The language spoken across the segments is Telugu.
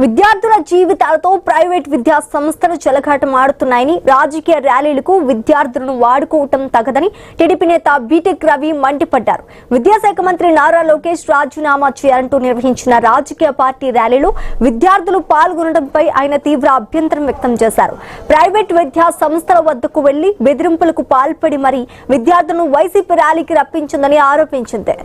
విద్యార్థుల జీవితాలతో ప్రైవేట్ విద్యా సంస్థలు చెలగాటం ఆడుతున్నాయని, రాజకీయ ర్యాలీలకు విద్యార్థులను వాడుకోవటం తగదని టీడీపీ నేత బీటెక్ రవి మండిపడ్డారు. విద్యాశాఖ మంత్రి నారా లోకేష్ రాజీనామా చేయాలంటూ నిర్వహించిన రాజకీయ పార్టీ ర్యాలీలో విద్యార్థులు పాల్గొనడంపై ఆయన తీవ్ర అభ్యంతరం వ్యక్తం చేశారు. ప్రైవేట్ విద్యా సంస్థల వద్దకు వెళ్లి బెదిరింపులకు పాల్పడి మరీ విద్యార్థులను వైసీపీ ర్యాలీకి రప్పించిందని ఆరోపించింది.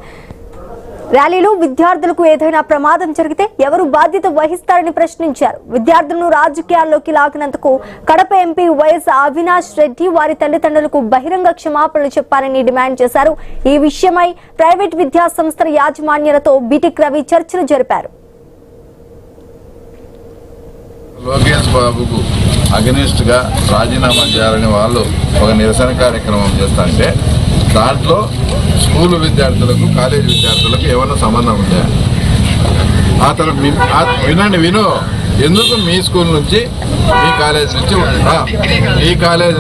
ర్యాలీలో విద్యార్థులకు ఏదైనా ప్రమాదం జరిగితే ఎవరు బాధ్యత వహిస్తారని ప్రశ్నించారు. విద్యార్థులను రాజకీయాల్లోకి లాగినందుకు కడప ఎంపీ వైఎస్ అవినాష్ రెడ్డి వారి తల్లిదండ్రులకు బహిరంగ క్షమాపణలు చెప్పారని డిమాండ్ చేశారు. ఈ విషయమై ప్రైవేట్ విద్యా సంస్థల యాజమాన్యాలతో బీటెక్ రవి చర్చలు జరిపారు. లోకేష్ బాబుకు అగెనిస్ట్ గా రాజీనామా చేయాలని వాళ్ళు ఒక నిరసన కార్యక్రమం చేస్తుంటే దాంట్లో స్కూల్ విద్యార్థులకు కాలేజీ విద్యార్థులకు ఏమైనా సంబంధం ఉందా? అతను విను, ఎందుకు మీ స్కూల్ నుంచి మీ కాలేజ్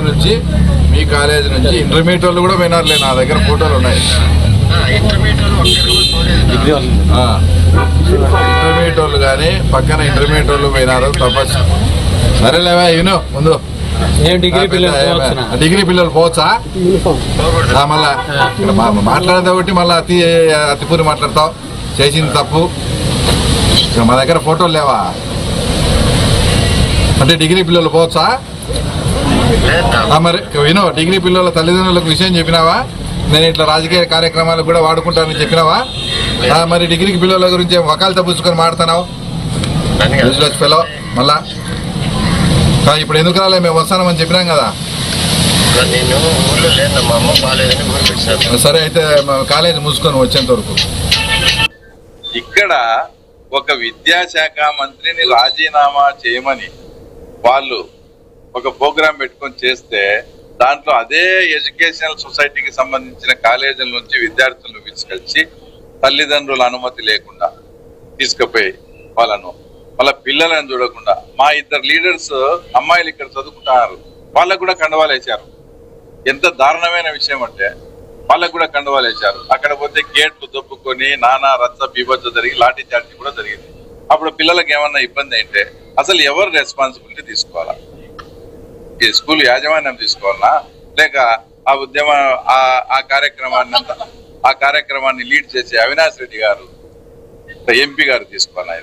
నుంచి ఇంటర్మీడియట్ వాళ్ళు కూడా వినారులే, నా దగ్గర ఫోటోలు ఉన్నాయి. ఇంటర్మీడియట్ వాళ్ళు కానీ పక్కన ఇంటర్మీడియట్ వాళ్ళు పోయినారు తపస్సు. సరేలేవా విను, ముందు డిగ్రీ పిల్లలు పోవచ్చా? మళ్ళా మాట్లాడేది ఒకటి, మళ్ళీ అతిపూరి మాట్లాడతావు, చేసింది తప్పు. మా దగ్గర ఫోటోలు లేవా? అంటే డిగ్రీ పిల్లలు పోవచ్చా? మరి వినో, డిగ్రీ పిల్లల తల్లిదండ్రులకు విషయం చెప్పినావా? నేను ఇట్లా రాజకీయ కార్యక్రమాలకు కూడా వాడుకుంటానని చెప్పినావా? మరి డిగ్రీ పిల్లల గురించి వకాలతో పుచ్చుకొని మాడుతున్నావు ఫెలో. మళ్ళా ఇప్పుడు ఎందుకు రాలే? మేము వస్తామని చెప్పినాం కదా. సరే అయితే కాలేజీ మూసుకొని వచ్చేంత వరకు. ఇక్కడ ఒక విద్యాశాఖ మంత్రిని రాజీనామా చేయమని వాళ్ళు ఒక ప్రోగ్రాం పెట్టుకొని చేస్తే దాంట్లో అదే ఎడ్యుకేషనల్ సొసైటీకి సంబంధించిన కాలేజీల నుంచి విద్యార్థులను పిలుచుకొచ్చి తల్లిదండ్రుల అనుమతి లేకుండా తీసుకుపోయి వాళ్ళను వాళ్ళ పిల్లలను చూడకుండా, మా ఇద్దరు లీడర్స్ అమ్మాయిలు ఇక్కడ చదువుకుంటున్నారు, వాళ్ళకు కూడా కండవాలు వేశారు. ఎంత దారుణమైన విషయం అంటే వాళ్ళకు కూడా కండవాలు వేశారు. అక్కడ పోతే గేట్లు దొప్పుకొని నానా రచ్చ బీభత్స జరిగి లాఠీ చార్జీ కూడా జరిగింది. అప్పుడు పిల్లలకు ఏమన్నా ఇబ్బంది అయితే అసలు ఎవరు రెస్పాన్సిబిలిటీ తీసుకోవాలా? ఈ స్కూల్ యాజమాన్యం తీసుకోవాలనా, లేక ఆ ఉద్యమ ఆ కార్యక్రమాన్ని లీడ్ చేసే అవినాష్ రెడ్డి గారు ఎంపీ గారు తీసుకోవాలా?